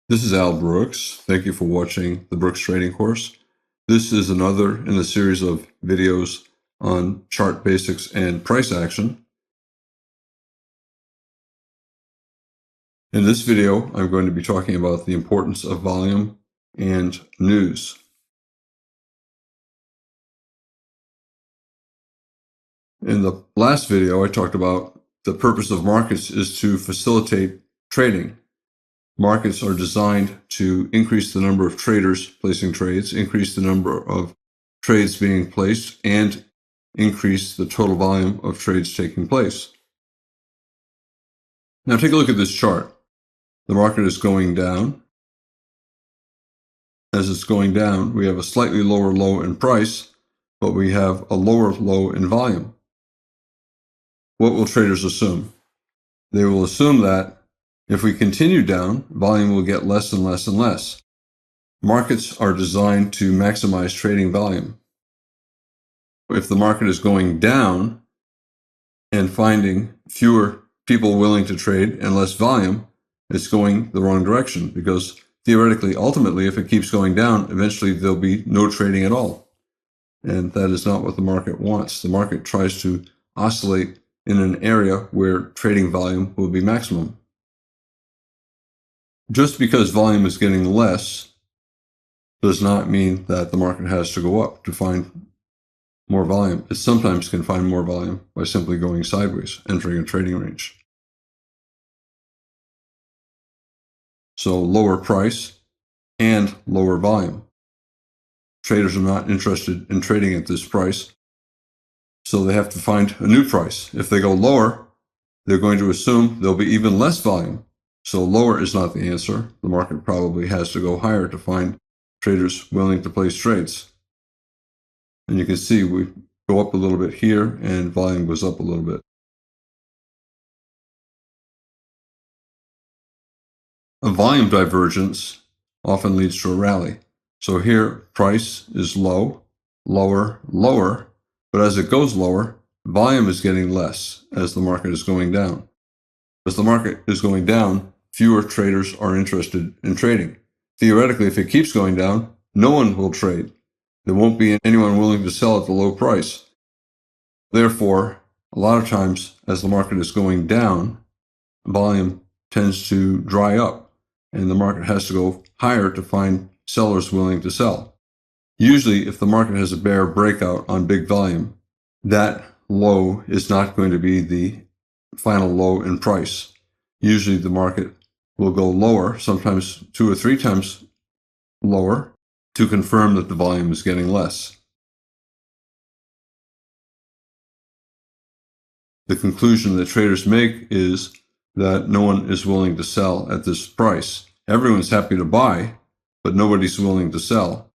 This is Al Brooks. Thank you for watching the Brooks Trading course. This is another in a series of videos on chart basics and price action. In this video, I'm going to be talking about the importance of volume and news. In the last video, I talked about the purpose of markets is to facilitate trading. Markets are designed to increase the number of traders placing trades, increase the number of trades being placed, and increase the total volume of trades taking place. Now take a look at this chart. The market is going down. As it's going down, we have a slightly lower low in price, but we have a lower low in volume. What will traders assume? They will assume that if we continue down, volume will get less and less and less. Markets are designed to maximize trading volume. If the market is going down and finding fewer people willing to trade and less volume, it's going the wrong direction, because theoretically, ultimately, if it keeps going down, eventually there'll be no trading at all. And that is not what the market wants. The market tries to oscillate in an area where trading volume will be maximum. Just because volume is getting less does not mean that the market has to go up to find more volume. It sometimes can find more volume by simply going sideways, entering a trading range. So lower price and lower volume. Traders are not interested in trading at this price, so they have to find a new price. If they go lower, they're going to assume there'll be even less volume. So lower is not the answer. The market probably has to go higher to find traders willing to place trades. And you can see we go up a little bit here and volume goes up a little bit. A volume divergence often leads to a rally. So here, price is low, lower, lower, but as it goes lower, volume is getting less as the market is going down. As the market is going down, fewer traders are interested in trading. Theoretically, if it keeps going down, no one will trade. There won't be anyone willing to sell at the low price. Therefore, a lot of times, as the market is going down, volume tends to dry up, and the market has to go higher to find sellers willing to sell. Usually, if the market has a bear breakout on big volume, that low is not going to be the final low in price. Usually the market will go lower, sometimes 2 or 3 times lower, to confirm that the volume is getting less. The conclusion that traders make is that no one is willing to sell at this price. Everyone's happy to buy, but nobody's willing to sell.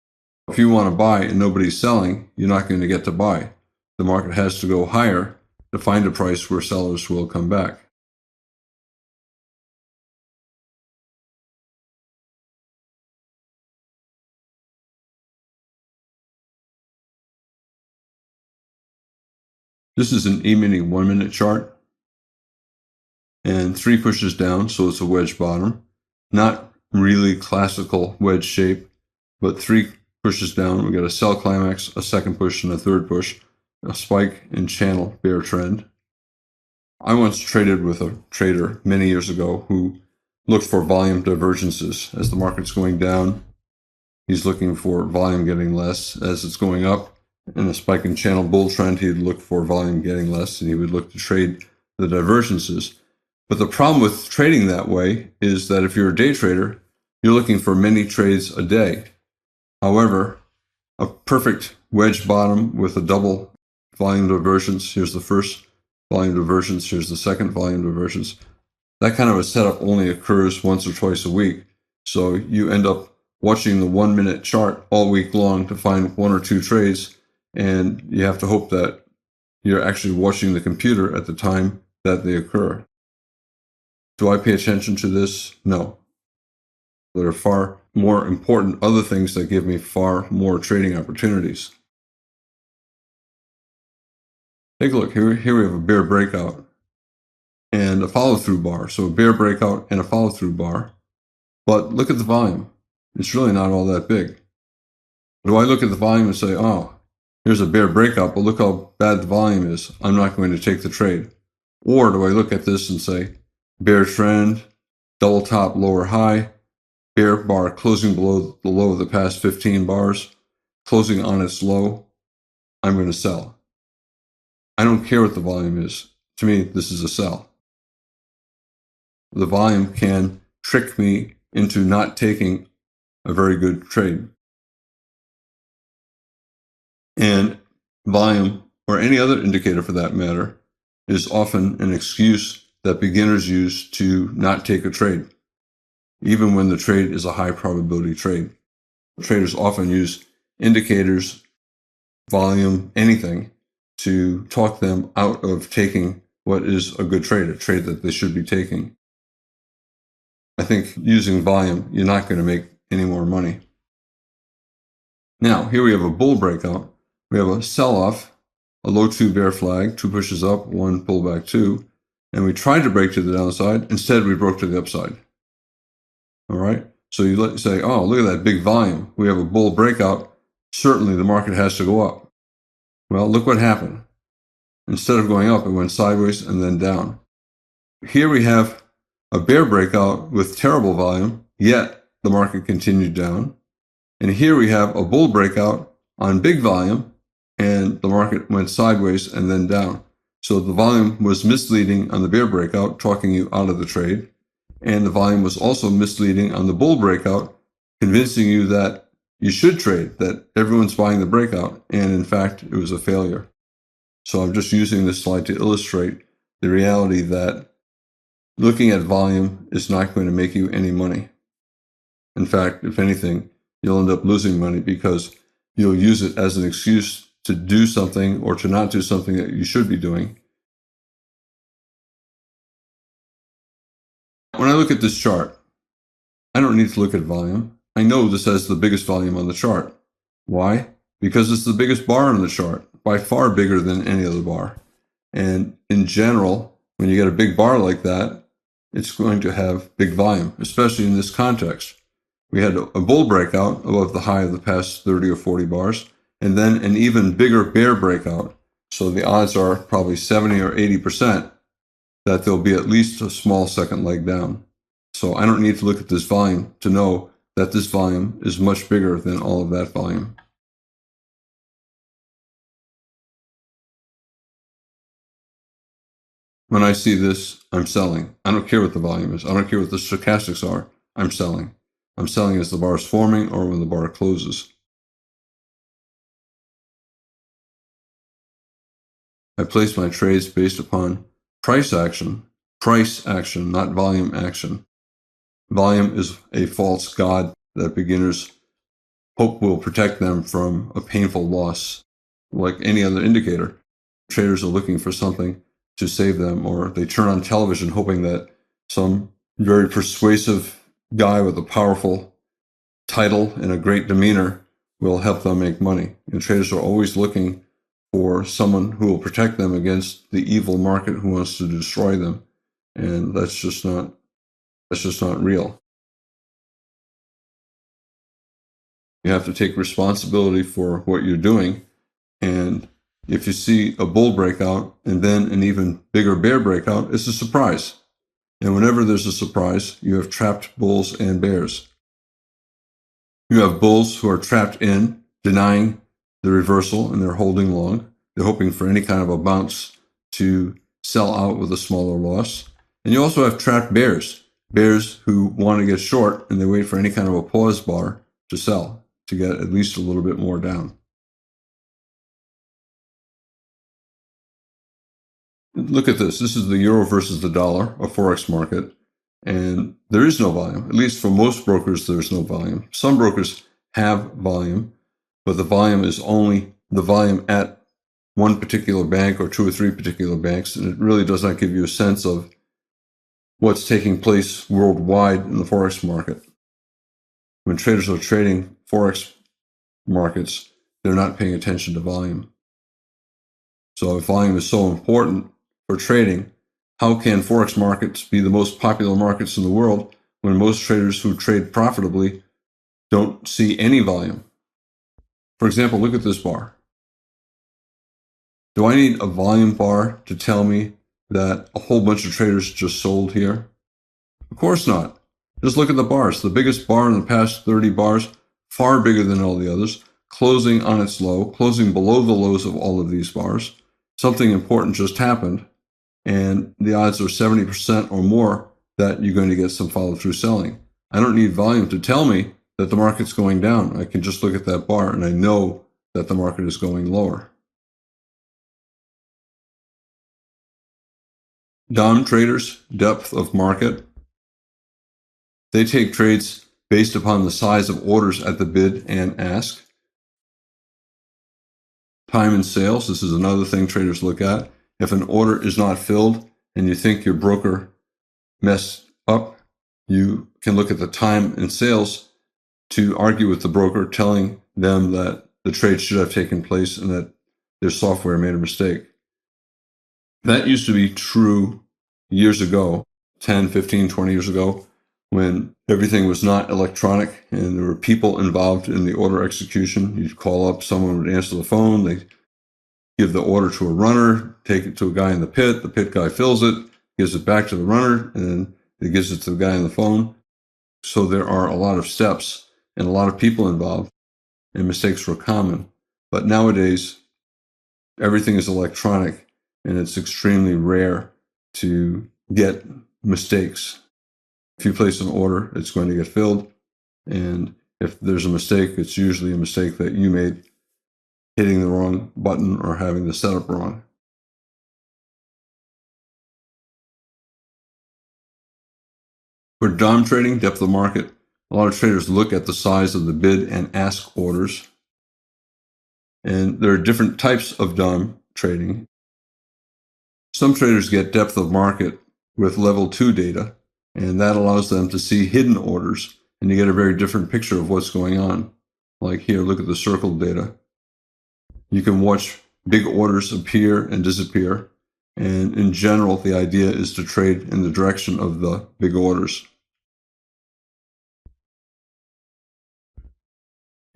If you want to buy and nobody's selling, you're not going to get to buy. The market has to go higher to find a price where sellers will come back. This is an E-mini 1-minute chart, and 3 pushes down, so it's a wedge bottom. Not really classical wedge shape, but 3 pushes down. We got a sell climax, a second push, and a third push, a spike and channel bear trend. I once traded with a trader many years ago who looked for volume divergences. As the market's going down, he's looking for volume getting less. As it's going up, in a spike and channel bull trend, he'd look for volume getting less, and he would look to trade the divergences. But the problem with trading that way is that if you're a day trader, you're looking for many trades a day. However, a perfect wedge bottom with a double volume divergence, here's the first volume divergence, here's the second volume divergence, that kind of a setup only occurs once or twice a week. So you end up watching the 1-minute chart all week long to find 1 or 2 trades, and you have to hope that you're actually watching the computer at the time that they occur. Do I pay attention to this? No. There are far more important other things that give me far more trading opportunities. Take a look. Here we have a bear breakout and a follow-through bar. So a bear breakout and a follow-through bar. But look at the volume. It's really not all that big. Do I look at the volume and say, oh, here's a bear breakout, but look how bad the volume is. I'm not going to take the trade. Or do I look at this and say, bear trend, double top, lower high, bear bar closing below the low of the past 15 bars, closing on its low, I'm going to sell. I don't care what the volume is. To me, this is a sell. The volume can trick me into not taking a very good trade. And volume, or any other indicator for that matter, is often an excuse that beginners use to not take a trade, even when the trade is a high probability trade. Traders often use indicators, volume, anything, to talk them out of taking what is a good trade, a trade that they should be taking. I think using volume, you're not going to make any more money. Now, here we have a bull breakout. We have a sell-off, a low 2 bear flag, 2 pushes up, 1 pullback 2, and we tried to break to the downside. Instead, we broke to the upside. All right? So you say, oh, look at that big volume. We have a bull breakout. Certainly, the market has to go up. Well, look what happened. Instead of going up, it went sideways and then down. Here we have a bear breakout with terrible volume, yet the market continued down. And here we have a bull breakout on big volume, and the market went sideways and then down. So the volume was misleading on the bear breakout, talking you out of the trade. And the volume was also misleading on the bull breakout, convincing you that you should trade, that everyone's buying the breakout. And in fact, it was a failure. So I'm just using this slide to illustrate the reality that looking at volume is not going to make you any money. In fact, if anything, you'll end up losing money because you'll use it as an excuse to do something or to not do something that you should be doing. When I look at this chart, I don't need to look at volume. I know this has the biggest volume on the chart. Why? Because it's the biggest bar on the chart, by far bigger than any other bar. And in general, when you get a big bar like that, it's going to have big volume, especially in this context. We had a bull breakout above the high of the past 30 or 40 bars, and then an even bigger bear breakout. So the odds are probably 70 or 80% that there'll be at least a small second leg down. So I don't need to look at this volume to know that this volume is much bigger than all of that volume. When I see this, I'm selling. I don't care what the volume is. I don't care what the stochastics are. I'm selling. I'm selling as the bar is forming or when the bar closes. I place my trades based upon price action, not volume action. Volume is a false god that beginners hope will protect them from a painful loss. Like any other indicator, traders are looking for something to save them, or they turn on television hoping that some very persuasive guy with a powerful title and a great demeanor will help them make money. And traders are always looking for someone who will protect them against the evil market who wants to destroy them. And that's just not real. You have to take responsibility for what you're doing. And if you see a bull breakout and then an even bigger bear breakout, it's a surprise. And whenever there's a surprise, you have trapped bulls and bears. You have bulls who are trapped in, denying the reversal, and they're holding long. They're hoping for any kind of a bounce to sell out with a smaller loss. And you also have trapped bears who want to get short, and they wait for any kind of a pause bar to sell, to get at least a little bit more down. Look at this. This is the euro versus the dollar, a forex market, and there is no volume. At least for most brokers, there's no volume. Some brokers have volume, but the volume is only the volume at one particular bank or 2 or 3 particular banks, and it really does not give you a sense of what's taking place worldwide in the forex market. When traders are trading forex markets, they're not paying attention to volume. So if volume is so important for trading, how can forex markets be the most popular markets in the world when most traders who trade profitably don't see any volume. For example, look at this bar. Do I need a volume bar to tell me that a whole bunch of traders just sold here? Of course not. Just look at the bars. The biggest bar in the past 30 bars, far bigger than all the others, closing on its low, closing below the lows of all of these bars. Something important just happened, and the odds are 70% or more that you're going to get some follow-through selling. I don't need volume to tell me that the market's going down. I can just look at that bar and I know that the market is going lower. DOM traders, depth of market. They take trades based upon the size of orders at the bid and ask. Time and sales, this is another thing traders look at. If an order is not filled and you think your broker messed up, you can look at the time and sales to argue with the broker, telling them that the trade should have taken place and that their software made a mistake. That used to be true years ago, 10, 15, 20 years ago, when everything was not electronic and there were people involved in the order execution. You'd call up, someone would answer the phone, they give the order to a runner, take it to a guy in the pit guy fills it, gives it back to the runner, and then he gives it to the guy on the phone. So there are a lot of steps and a lot of people involved, and mistakes were common. But nowadays, everything is electronic, and it's extremely rare to get mistakes. If you place an order, it's going to get filled, and if there's a mistake, it's usually a mistake that you made, hitting the wrong button or having the setup wrong. For DOM trading, depth of market, a lot of traders look at the size of the bid and ask orders. And there are different types of DOM trading. Some traders get depth of market with level 2 data, and that allows them to see hidden orders, and you get a very different picture of what's going on. Like here, look at the circled data. You can watch big orders appear and disappear, and in general, the idea is to trade in the direction of the big orders.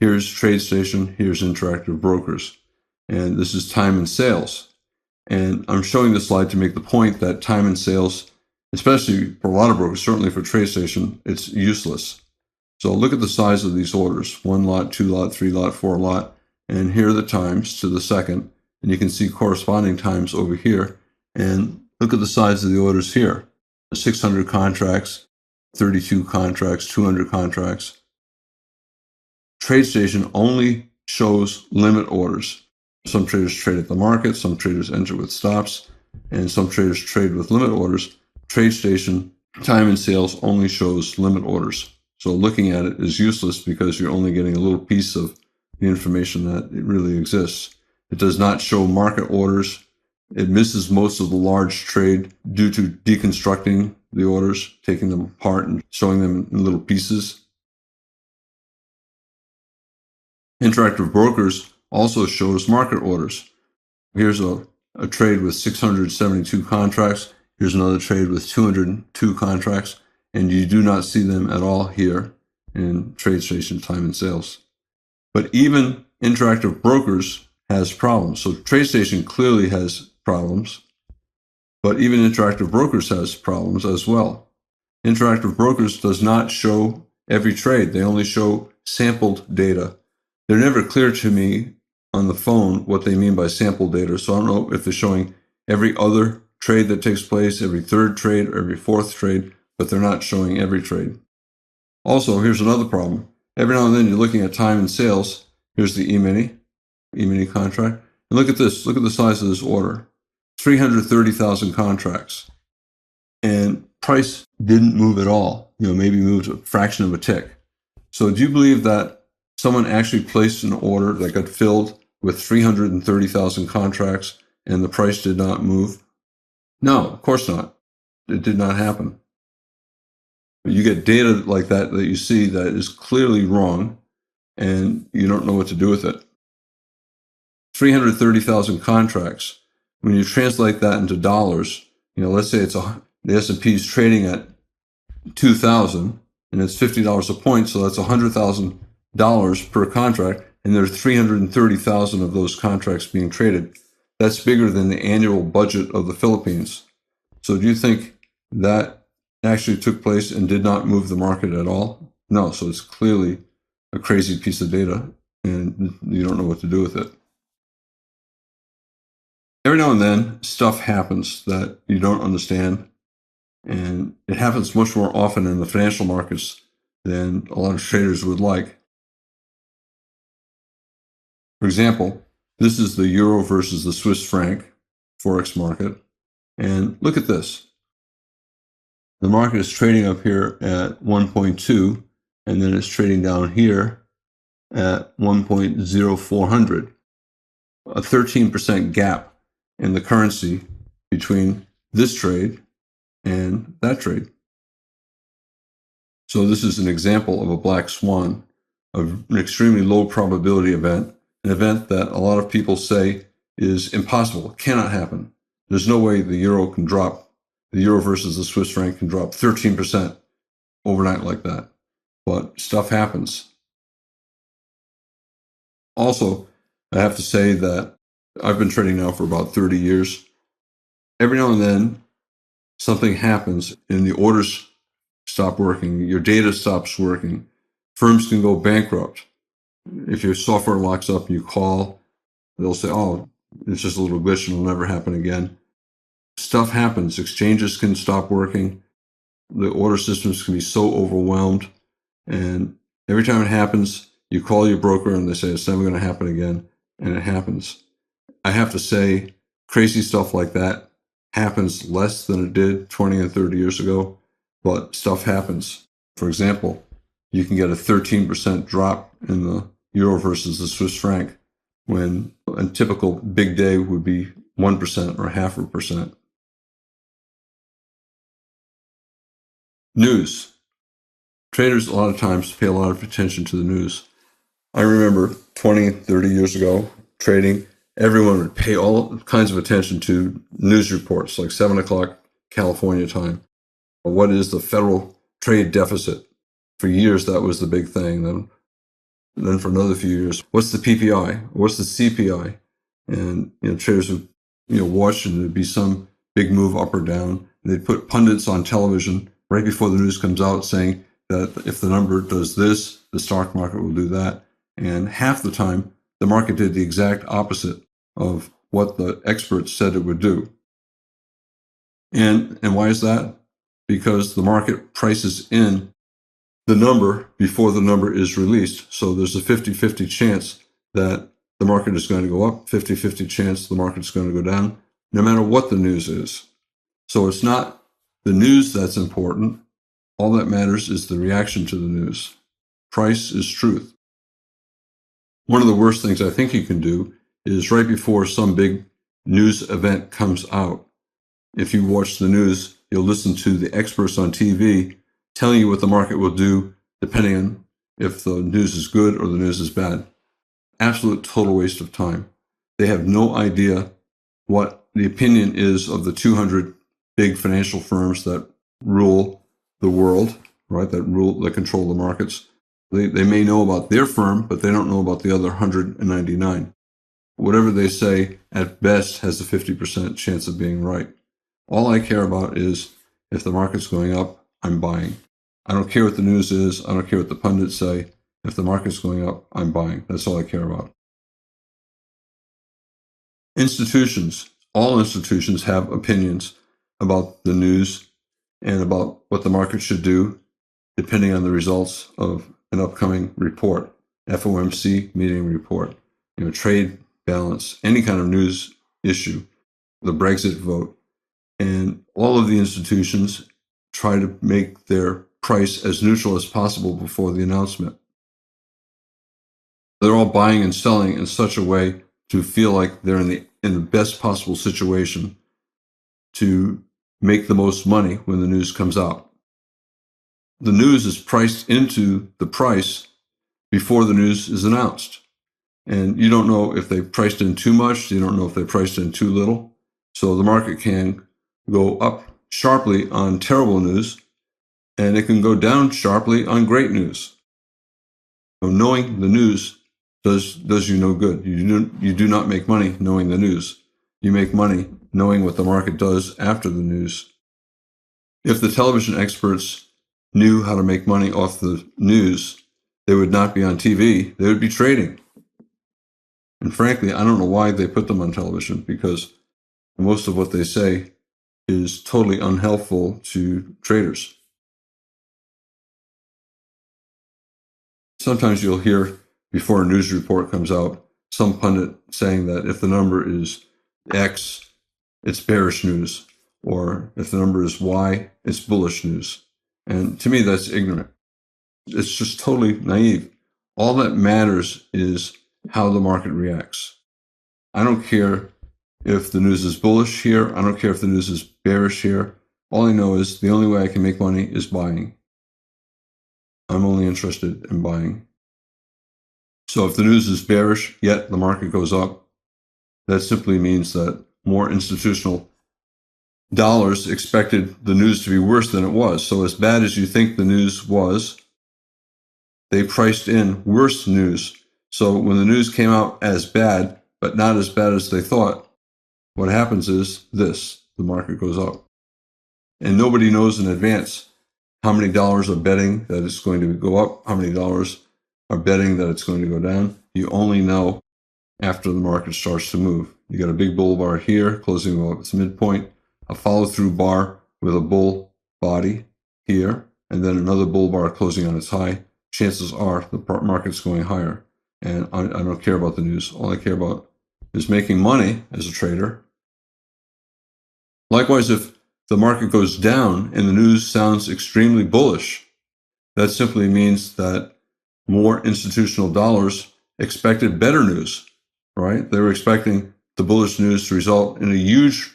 Here's TradeStation, here's Interactive Brokers, and this is time and sales. And I'm showing this slide to make the point that time and sales, especially for a lot of brokers, certainly for TradeStation, it's useless. So look at the size of these orders, 1 lot, 2 lot, 3 lot, 4 lot, and here are the times to the second, and you can see corresponding times over here, and look at the size of the orders here, 600 contracts, 32 contracts, 200 contracts. TradeStation only shows limit orders. Some traders trade at the market, some traders enter with stops, and some traders trade with limit orders. TradeStation time and sales only shows limit orders. So looking at it is useless because you're only getting a little piece of the information that it really exists. It does not show market orders. It misses most of the large trade due to deconstructing the orders, taking them apart and showing them in little pieces. Interactive Brokers also shows market orders. Here's a trade with 672 contracts. Here's another trade with 202 contracts, and you do not see them at all here in TradeStation time and sales. But even Interactive Brokers has problems. So TradeStation clearly has problems, but even Interactive Brokers has problems as well. Interactive Brokers does not show every trade. They only show sampled data. They're never clear to me on the phone what they mean by sample data. So I don't know if they're showing every other trade that takes place, every third trade, or every fourth trade, but they're not showing every trade. Also, here's another problem. Every now and then you're looking at time and sales. Here's the E-mini contract. And look at this. Look at the size of this order. 330,000 contracts. And price didn't move at all. Maybe moved a fraction of a tick. So do you believe that someone actually placed an order that got filled with 330,000 contracts and the price did not move? No, of course not. It did not happen. But you get data like that you see that is clearly wrong and you don't know what to do with it. 330,000 contracts. When you translate that into dollars, let's say the S&P is trading at 2,000 and it's $50 a point, so that's $100,000 per contract, and there are 330,000 of those contracts being traded. That's bigger than the annual budget of the Philippines. So do you think that actually took place and did not move the market at all? No, so it's clearly a crazy piece of data, and you don't know what to do with it. Every now and then, stuff happens that you don't understand, and it happens much more often in the financial markets than a lot of traders would like. For example, this is the euro versus the Swiss franc forex market, and look at this. The market is trading up here at 1.2, and then it's trading down here at 1.0400, a 13% gap in the currency between this trade and that trade. So this is an example of a black swan, of an extremely low probability event, an event that a lot of people say is impossible, cannot happen. There's no way the euro can drop, the euro versus the Swiss franc can drop 13% overnight like that. But stuff happens. Also, I have to say that I've been trading now for about 30 years. Every now and then, something happens and the orders stop working, your data stops working, firms can go bankrupt. If your software locks up, you call, they'll say, oh, it's just a little glitch and it'll never happen again. Stuff happens. Exchanges can stop working. The order systems can be so overwhelmed. And every time it happens, you call your broker and they say, it's never going to happen again. And it happens. I have to say, crazy stuff like that happens less than it did 20 and 30 years ago, but stuff happens. For example, you can get a 13% drop in the euro versus the Swiss franc when a typical big day would be 1% or 0.5%. News. Traders a lot of times pay a lot of attention to the news. I remember 20, 30 years ago, trading, everyone would pay all kinds of attention to news reports, like 7 o'clock California time. What is the federal trade deficit? For years, that was the big thing. Then for another few years, what's the PPI? What's the CPI? And traders would watch, and there'd be some big move up or down. And they'd put pundits on television right before the news comes out saying that if the number does this, the stock market will do that. And half the time, the market did the exact opposite of what the experts said it would do. And why is that? Because the market prices in the number before the number is released. So there's a 50-50 chance that the market is going to go up, 50-50 chance the market is going to go down, no matter what the news is. So it's not the news that's important. All that matters is the reaction to the news. Price is truth. One of the worst things I think you can do is right before some big news event comes out, if you watch the news, you'll listen to the experts on TV telling you what the market will do depending on if the news is good or the news is bad. Absolute total waste of time. They have no idea what the opinion is of the 200 big financial firms that rule the world, right? That control the markets. They may know about their firm, but they don't know about the other 199. Whatever they say, at best, has a 50% chance of being right. All I care about is if the market's going up, I'm buying. I don't care what the news is. I don't care what the pundits say. If the market's going up, I'm buying. That's all I care about. Institutions. All institutions have opinions about the news and about what the market should do, depending on the results of an upcoming report, FOMC meeting report, trade balance, any kind of news issue, the Brexit vote. And all of the institutions try to make their price as neutral as possible before the announcement. They're all buying and selling in such a way to feel like they're in the best possible situation to make the most money when the news comes out. The news is priced into the price before the news is announced. And you don't know if they priced in too much. You don't know if they priced in too little. So the market can go up sharply on terrible news, and it can go down sharply on great news. So knowing the news does you no good. You do not make money knowing the news. You make money knowing what the market does after the news. If the television experts knew how to make money off the news, they would not be on TV. They would be trading. And frankly, I don't know why they put them on television, because most of what they say is totally unhelpful to traders. Sometimes you'll hear, before a news report comes out, some pundit saying that if the number is X, it's bearish news, or if the number is Y, it's bullish news. And to me, that's ignorant. It's just totally naive. All that matters is how the market reacts. I don't care if the news is bullish here. I don't care if the news is bearish here. All I know is the only way I can make money is buying. I'm only interested in buying. So if the news is bearish, yet the market goes up, that simply means that more institutional dollars expected the news to be worse than it was. So as bad as you think the news was, they priced in worse news. So when the news came out as bad, but not as bad as they thought, what happens is this: the market goes up. And nobody knows in advance how many dollars are betting that it's going to go up, how many dollars are betting that it's going to go down. You only know after the market starts to move. You got a big bull bar here, closing above its midpoint, a follow-through bar with a bull body here, and then another bull bar closing on its high. Chances are the market's going higher. And I don't care about the news. All I care about is making money as a trader. Likewise, if the market goes down and the news sounds extremely bullish, that simply means that more institutional dollars expected better news, right? They were expecting the bullish news to result in a huge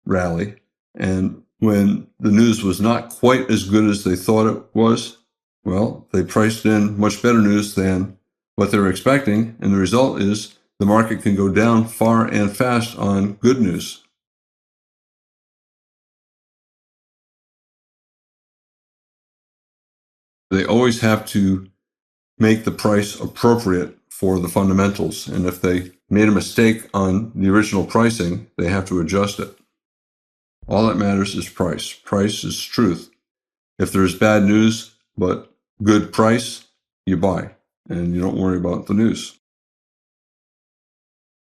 rally. And when the news was not quite as good as they thought it was, well, they priced in much better news than what they were expecting. And the result is the market can go down far and fast on good news. They always have to make the price appropriate for the fundamentals. And if they made a mistake on the original pricing, they have to adjust it. All that matters is price. Price is truth. If there's bad news but good price, you buy, and you don't worry about the news.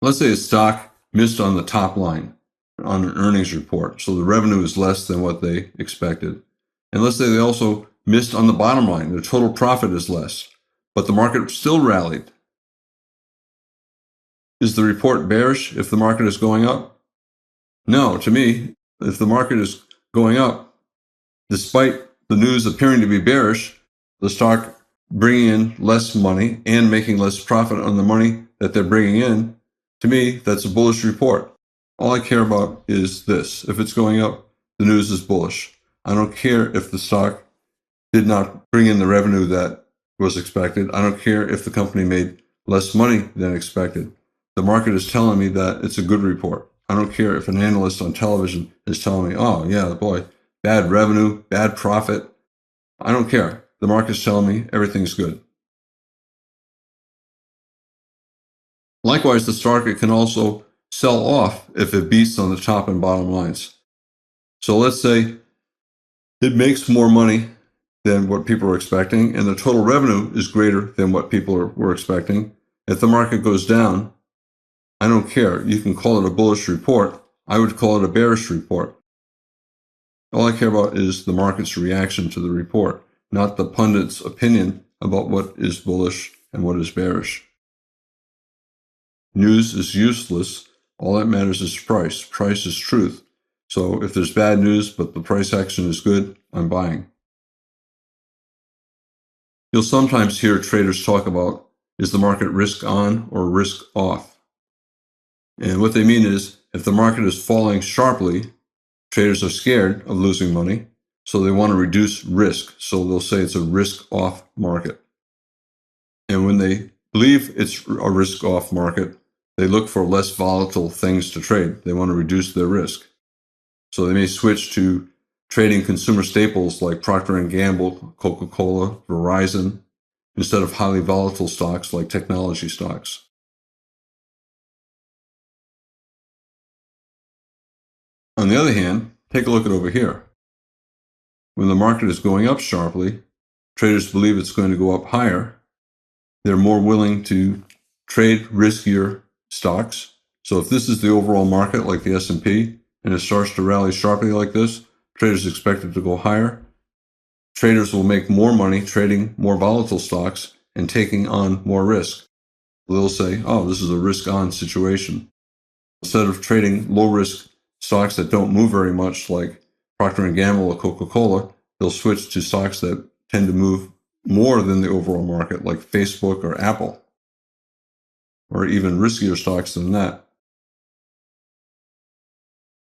Let's say a stock missed on the top line on an earnings report, so the revenue is less than what they expected. And let's say they also missed on the bottom line. Their total profit is less, but the market still rallied. Is the report bearish if the market is going up? No, to me, if the market is going up, despite the news appearing to be bearish, the stock bringing in less money and making less profit on the money that they're bringing in, to me, that's a bullish report. All I care about is this: if it's going up, the news is bullish. I don't care if the stock did not bring in the revenue that was expected. I don't care if the company made less money than expected. The market is telling me that it's a good report. I don't care if an analyst on television is telling me, oh yeah, boy, bad revenue, bad profit. I don't care. The market's telling me everything's good. Likewise, the stock can also sell off if it beats on the top and bottom lines. So let's say it makes more money than what people are expecting, and the total revenue is greater than what people were expecting. If the market goes down, I don't care. You can call it a bullish report. I would call it a bearish report. All I care about is the market's reaction to the report, not the pundit's opinion about what is bullish and what is bearish. News is useless. All that matters is price. Price is truth. So if there's bad news, but the price action is good, I'm buying. You'll sometimes hear traders talk about, is the market risk on or risk off? And what they mean is, if the market is falling sharply, traders are scared of losing money, so they want to reduce risk. So they'll say it's a risk-off market. And when they believe it's a risk-off market, they look for less volatile things to trade. They want to reduce their risk. So they may switch to trading consumer staples like Procter & Gamble, Coca-Cola, Verizon, instead of highly volatile stocks like technology stocks. On the other hand, take a look at over here. When the market is going up sharply, traders believe it's going to go up higher. They're more willing to trade riskier stocks. So if this is the overall market like the S&P and it starts to rally sharply like this, traders expect it to go higher. Traders will make more money trading more volatile stocks and taking on more risk. They'll say, oh, this is a risk-on situation. Instead of trading low-risk stocks that don't move very much like Procter & Gamble or Coca-Cola, they'll switch to stocks that tend to move more than the overall market, like Facebook or Apple, or even riskier stocks than that.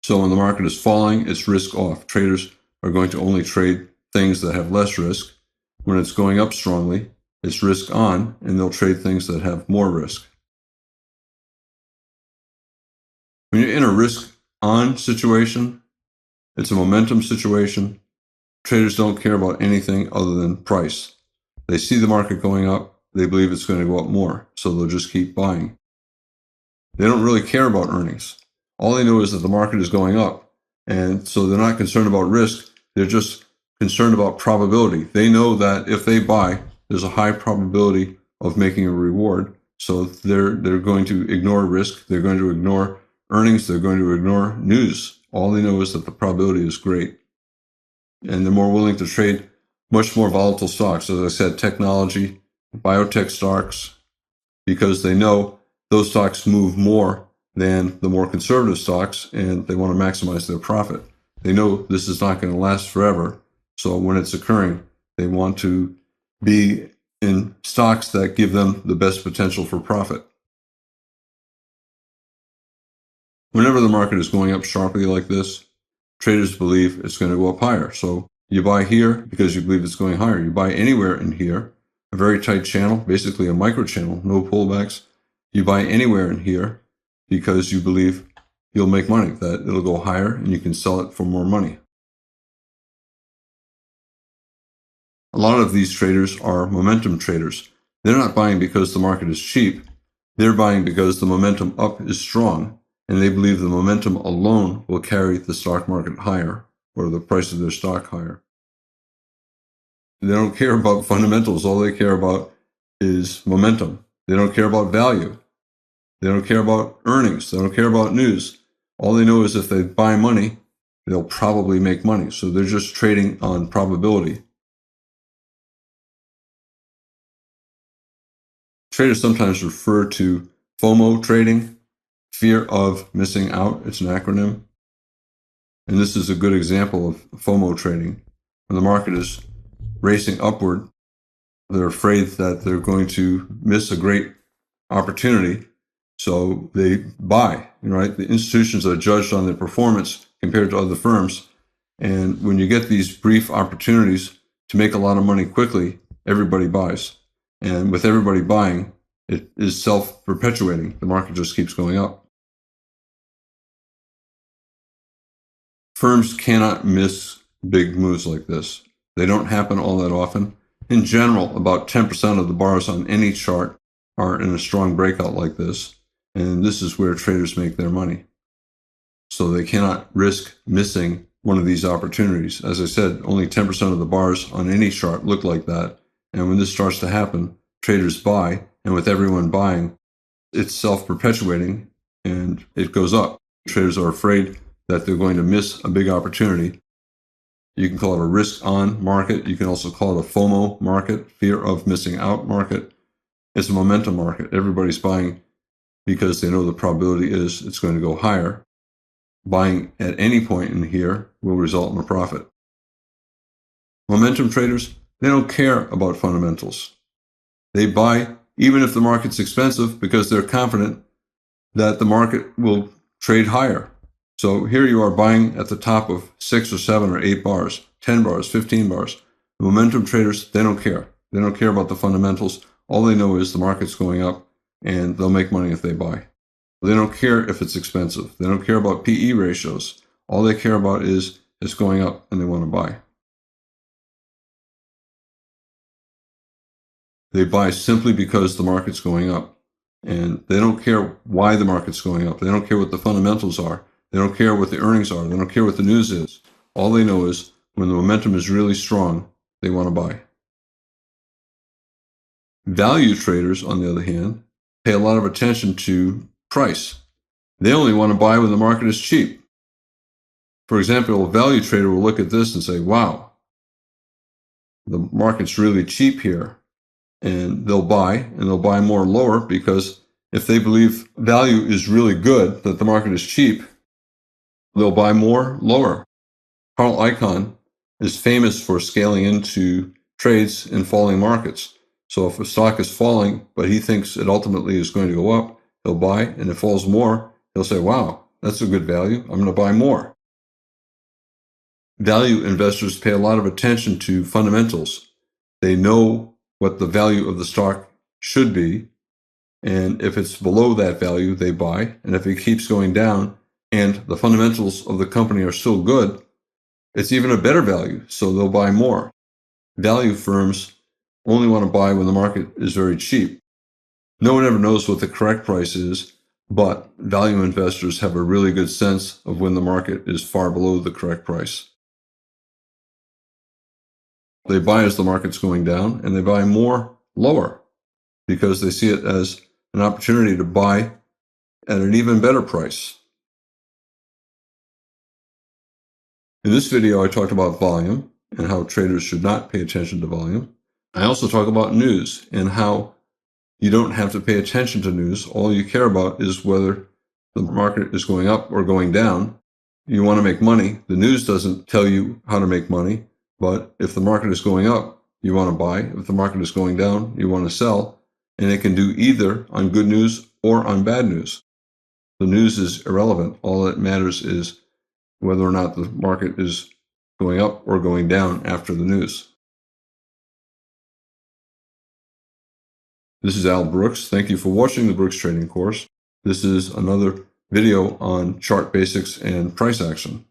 So when the market is falling, it's risk off. Traders are going to only trade things that have less risk. When it's going up strongly, it's risk on, and they'll trade things that have more risk. When you're in a risk on situation, it's a momentum situation. Traders don't care about anything other than price. They see the market going up, they believe it's going to go up more, so they'll just keep buying. They don't really care about earnings. All they know is that the market is going up, and so they're not concerned about risk, they're just concerned about probability. They know that if they buy, there's a high probability of making a reward, so they're going to ignore risk, they're going to ignore earnings, they're going to ignore news. All they know is that the probability is great. And they're more willing to trade much more volatile stocks. As I said, technology, biotech stocks, because they know those stocks move more than the more conservative stocks, and they want to maximize their profit. They know this is not going to last forever, so when it's occurring, they want to be in stocks that give them the best potential for profit. Whenever the market is going up sharply like this, traders believe it's going to go up higher. So you buy here because you believe it's going higher. You buy anywhere in here, a very tight channel, basically a micro channel, no pullbacks. You buy anywhere in here because you believe you'll make money, that it'll go higher and you can sell it for more money. A lot of these traders are momentum traders. They're not buying because the market is cheap. They're buying because the momentum up is strong, and they believe the momentum alone will carry the stock market higher or the price of their stock higher. They don't care about fundamentals. All they care about is momentum. They don't care about value. They don't care about earnings. They don't care about news. All they know is if they buy money, they'll probably make money. So they're just trading on probability. Traders sometimes refer to FOMO trading, fear of missing out. It's an acronym. And this is a good example of FOMO trading. When the market is racing upward, they're afraid that they're going to miss a great opportunity, so they buy. Right? The institutions are judged on their performance compared to other firms. And when you get these brief opportunities to make a lot of money quickly, everybody buys. And with everybody buying, it is self-perpetuating. The market just keeps going up. Firms cannot miss big moves like this. They don't happen all that often. In general, about 10% of the bars on any chart are in a strong breakout like this, and this is where traders make their money. So they cannot risk missing one of these opportunities. As I said, only 10% of the bars on any chart look like that, and when this starts to happen, traders buy, and with everyone buying, it's self-perpetuating, and it goes up. Traders are afraid that they're going to miss a big opportunity. You can call it a risk-on market. You can also call it a FOMO market, fear of missing out market. It's a momentum market. Everybody's buying because they know the probability is it's going to go higher. Buying at any point in here will result in a profit. Momentum traders, they don't care about fundamentals. They buy even if the market's expensive because they're confident that the market will trade higher. So here you are buying at the top of 6 or 7 or 8 bars, 10 bars, 15 bars. The momentum traders, they don't care. They don't care about the fundamentals. All they know is the market's going up and they'll make money if they buy. They don't care if it's expensive. They don't care about PE ratios. All they care about is is going up and they want to buy. They buy simply because the market's going up. And they don't care why the market's going up. They don't care what the fundamentals are. They don't care what the earnings are. They don't care what the news is. All they know is when the momentum is really strong, they want to buy. Value traders, on the other hand, pay a lot of attention to price. They only want to buy when the market is cheap. For example, a value trader will look at this and say, wow, the market's really cheap here. And they'll buy more lower, because if they believe value is really good, that the market is cheap, they'll buy more lower. Carl Icahn is famous for scaling into trades in falling markets. So if a stock is falling, but he thinks it ultimately is going to go up, he'll buy, and if it falls more, he'll say, wow, that's a good value, I'm going to buy more. Value investors pay a lot of attention to fundamentals. They know what the value of the stock should be, and if it's below that value, they buy, and if it keeps going down and the fundamentals of the company are still good, it's even a better value, so they'll buy more. Value firms only want to buy when the market is very cheap. No one ever knows what the correct price is, but value investors have a really good sense of when the market is far below the correct price. They buy as the market's going down, and they buy more lower because they see it as an opportunity to buy at an even better price. In this video, I talked about volume and how traders should not pay attention to volume. I also talk about news and how you don't have to pay attention to news. All you care about is whether the market is going up or going down. You want to make money. The news doesn't tell you how to make money. But if the market is going up, you want to buy. If the market is going down, you want to sell. And it can do either on good news or on bad news. The news is irrelevant. All that matters is whether or not the market is going up or going down after the news. This is Al Brooks. Thank you for watching the Brooks Trading course. This is another video on chart basics and price action.